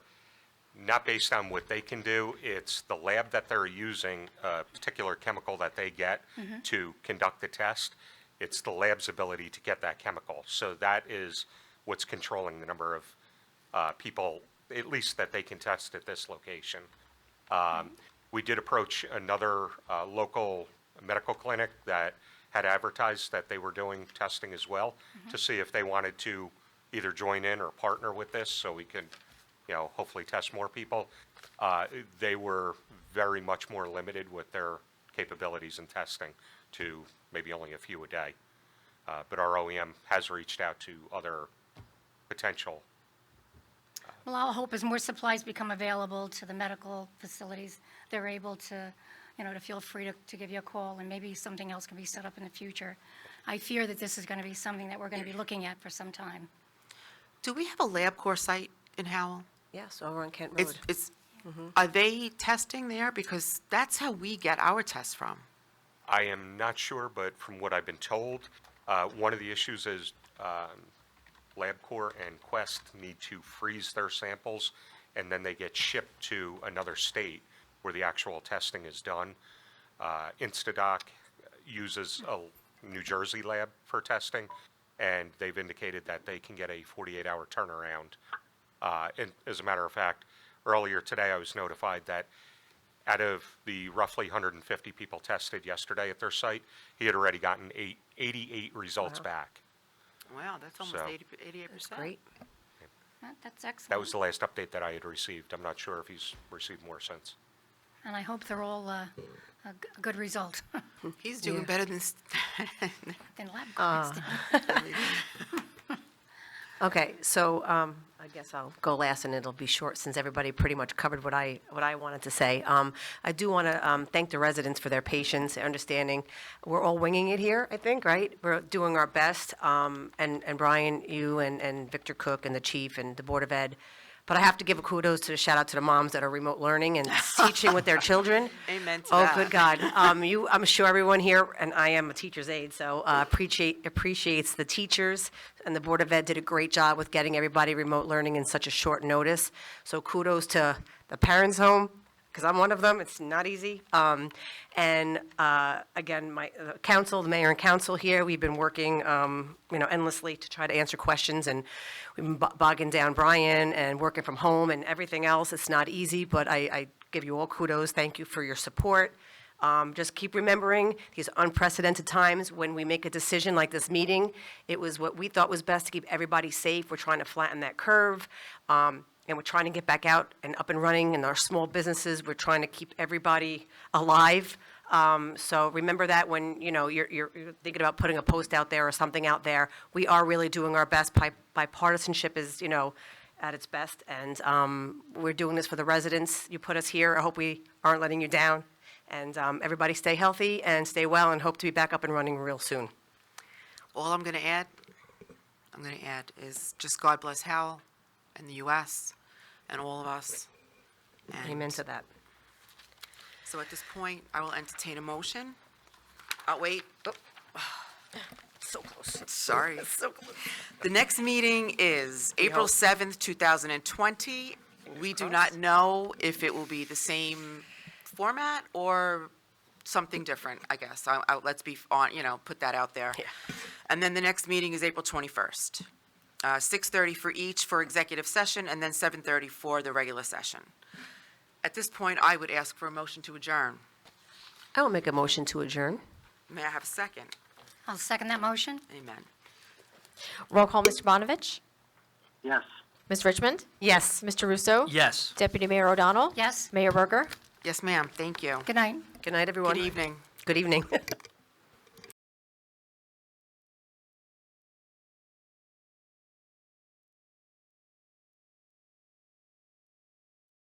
not based on what they can do. It's the lab that they're using, a particular chemical that they get to conduct the test. It's the lab's ability to get that chemical. So that is what's controlling the number of people, at least that they can test at this location. We did approach another local medical clinic that had advertised that they were doing testing as well to see if they wanted to either join in or partner with this so we could, hopefully test more people. They were very much more limited with their capabilities in testing to maybe only a few a day. But our OEM has reached out to other potential. Well, our hope is more supplies become available to the medical facilities. They're able to, to feel free to give you a call, and maybe something else can be set up in the future. I fear that this is going to be something that we're going to be looking at for some time. Do we have a LabCorp site in Howell? Yes, over on Kent It's, Road. it's, are they testing there? Because that's how we get our tests from. I am not sure, but from what I've been told, one of the issues is LabCorp and Quest need to freeze their samples, and then they get shipped to another state where the actual testing is done. Instadoc uses a New Jersey lab for testing, and they've indicated that they can get a 48-hour turnaround. And as a matter of fact, earlier today, I was notified that out of the roughly 150 people tested yesterday at their site, he had already gotten 88 results back. Wow, that's almost So- 88%. Great. That's excellent. That was the last update that I had received. I'm not sure if he's received more since. And I hope they're all a good result. He's doing better than, Then LabCorp. Okay, so I guess I'll go last, and it'll be short since everybody pretty much covered what I wanted to say. I do want to thank the residents for their patience, and understanding. We're all winging it here, I think, right? We're doing our best, and Brian, you and Victor Cook and the chief and the Board of Ed. But I have to give a kudos to the shout out to the moms that are remote learning and teaching with their children. Amen to Oh, that. good God. I'm sure everyone here, and I am a teacher's aide, so appreciates the teachers, and the Board of Ed did a great job with getting everybody remote learning in such a short notice. So kudos to the parents' home, because I'm one of them. It's not easy. And again, my council, the mayor and council here, we've been working, endlessly to try to answer questions, and we've been bogging down Brian and working from home and everything else. It's not easy, but I give you all kudos. Thank you for your support. Just keep remembering these unprecedented times when we make a decision like this meeting. It was what we thought was best to keep everybody safe. We're trying to flatten that curve. And we're trying to get back out and up and running in our small businesses. We're trying to keep everybody alive. So remember that when, you're thinking about putting a post out there or something out there. We are really doing our best. Bipartisanship is, at its best. And we're doing this for the residents. You put us here. I hope we aren't letting you down. And everybody stay healthy and stay well, and hope to be back up and running real soon. All I'm going to add is just God bless Howell and the U.S. and all of us. And Amen to that. So at this point, I will entertain a motion. Oh, wait. Oh, So close. sorry. So close. The next meeting is April 7th, 2020. We do not know if it will be the same format or something different, I guess. Let's be on, put that out there. Yeah. And then the next meeting is April 21st. 6:30 for each for executive session, and then 7:30 for the regular session. At this point, I would ask for a motion to adjourn. I will make a motion to adjourn. May I have a second? I'll second that motion. Amen. Roll call, Mr. Bonovich? Yes. Ms. Richmond? Yes. Mr. Russo? Yes. Deputy Mayor O'Donnell? Yes. Mayor Berger? Yes, ma'am. Thank you. Good night. Good night, everyone. Good evening. Good evening.